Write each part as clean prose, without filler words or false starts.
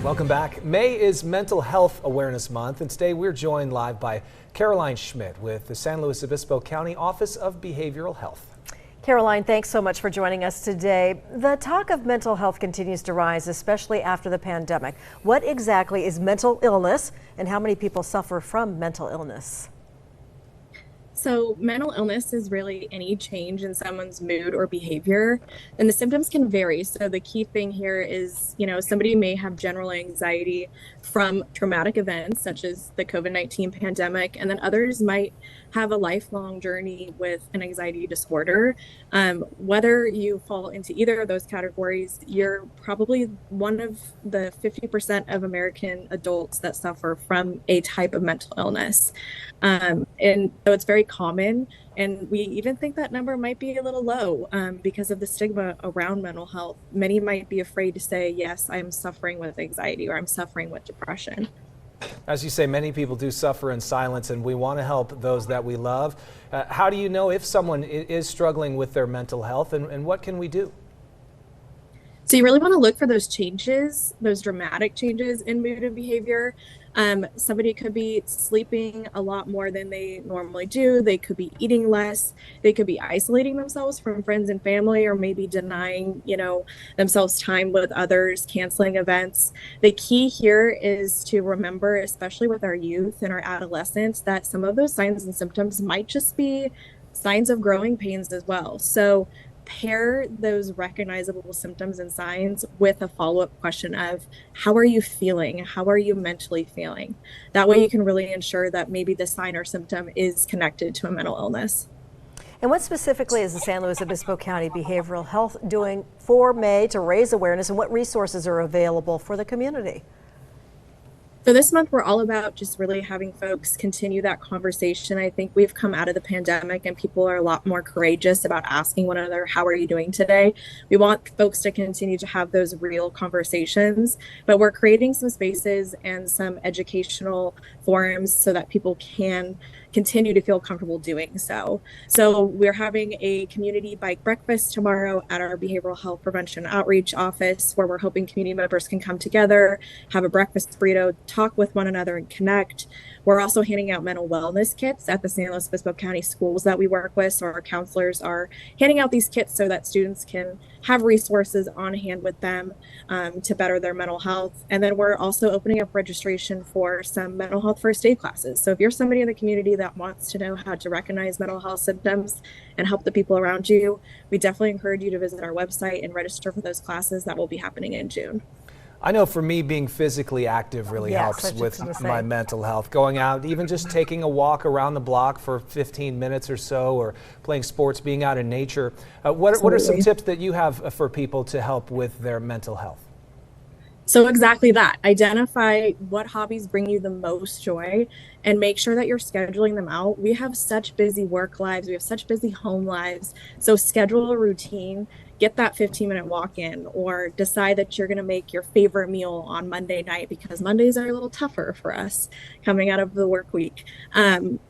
Welcome back. May is Mental Health Awareness Month, and today we're joined live by Caroline Schmidt with the San Luis Obispo County Office of Behavioral Health. Caroline, thanks so much for joining us today. The talk of mental health continues to rise, especially after the pandemic. What exactly is mental illness, and how many people suffer from mental illness? So mental illness is really any change in someone's mood or behavior, and the symptoms can vary. So the key thing here is, somebody may have general anxiety from traumatic events such as the COVID-19 pandemic, and then others might have a lifelong journey with an anxiety disorder. Whether you fall into either of those categories, you're probably one of the 50% of American adults that suffer from a type of mental illness. And so it's very common, and we even think that number might be a little low because of the stigma around mental health. Many might be afraid to say, yes, I'm suffering with anxiety or I'm suffering with depression. As you say, many people do suffer in silence, and we want to help those that we love. How do you know if someone is struggling with their mental health, and what can we do? So you really want to look for those changes, those dramatic changes in mood and behavior. Somebody could be sleeping a lot more than they normally do. They could be eating less. They could be isolating themselves from friends and family, or maybe denying, themselves time with others, canceling events. The key here is to remember, especially with our youth and our adolescents, that some of those signs and symptoms might just be signs of growing pains as well. So pair those recognizable symptoms and signs with a follow-up question of, how are you feeling? How are you mentally feeling? That way you can really ensure that maybe the sign or symptom is connected to a mental illness. And what specifically is the San Luis Obispo County Behavioral Health doing for May to raise awareness, and what resources are available for the community? So this month, we're all about just really having folks continue that conversation. I think we've come out of the pandemic and people are a lot more courageous about asking one another, how are you doing today? We want folks to continue to have those real conversations, but we're creating some spaces and some educational forums so that people can continue to feel comfortable doing so. So we're having a community bike breakfast tomorrow at our Behavioral Health Prevention Outreach Office, where we're hoping community members can come together, have a breakfast burrito, talk with one another and connect. We're also handing out mental wellness kits at the San Luis Obispo County schools that we work with. So our counselors are handing out these kits so that students can have resources on hand with them to better their mental health. And then we're also opening up registration for some mental health first aid classes. So if you're somebody in the community that wants to know how to recognize mental health symptoms and help the people around you, we definitely encourage you to visit our website and register for those classes that will be happening in June. I know for me, being physically active really helps with my mental health. Going out, even just taking a walk around the block for 15 minutes or so, or playing sports, being out in nature. What are some tips that you have for people to help with their mental health? So exactly that. Identify what hobbies bring you the most joy and make sure that you're scheduling them out. We have such busy work lives. We have such busy home lives. So schedule a routine, get that 15-minute walk in, or decide that you're going to make your favorite meal on Monday night, because Mondays are a little tougher for us coming out of the work week.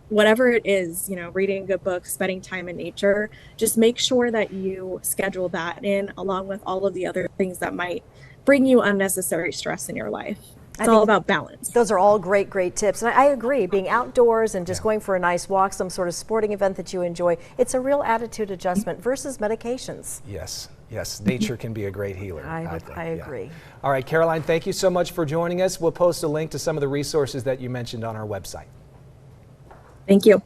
Whatever it is, reading a good book, spending time in nature, just make sure that you schedule that in along with all of the other things that might bring you unnecessary stress in your life. It's all about balance. Those are all great tips. And I agree, being outdoors and just going for a nice walk, some sort of sporting event that you enjoy, it's a real attitude adjustment versus medications. Yes, nature can be a great healer. I agree. Yeah. All right, Caroline, thank you so much for joining us. We'll post a link to some of the resources that you mentioned on our website. Thank you.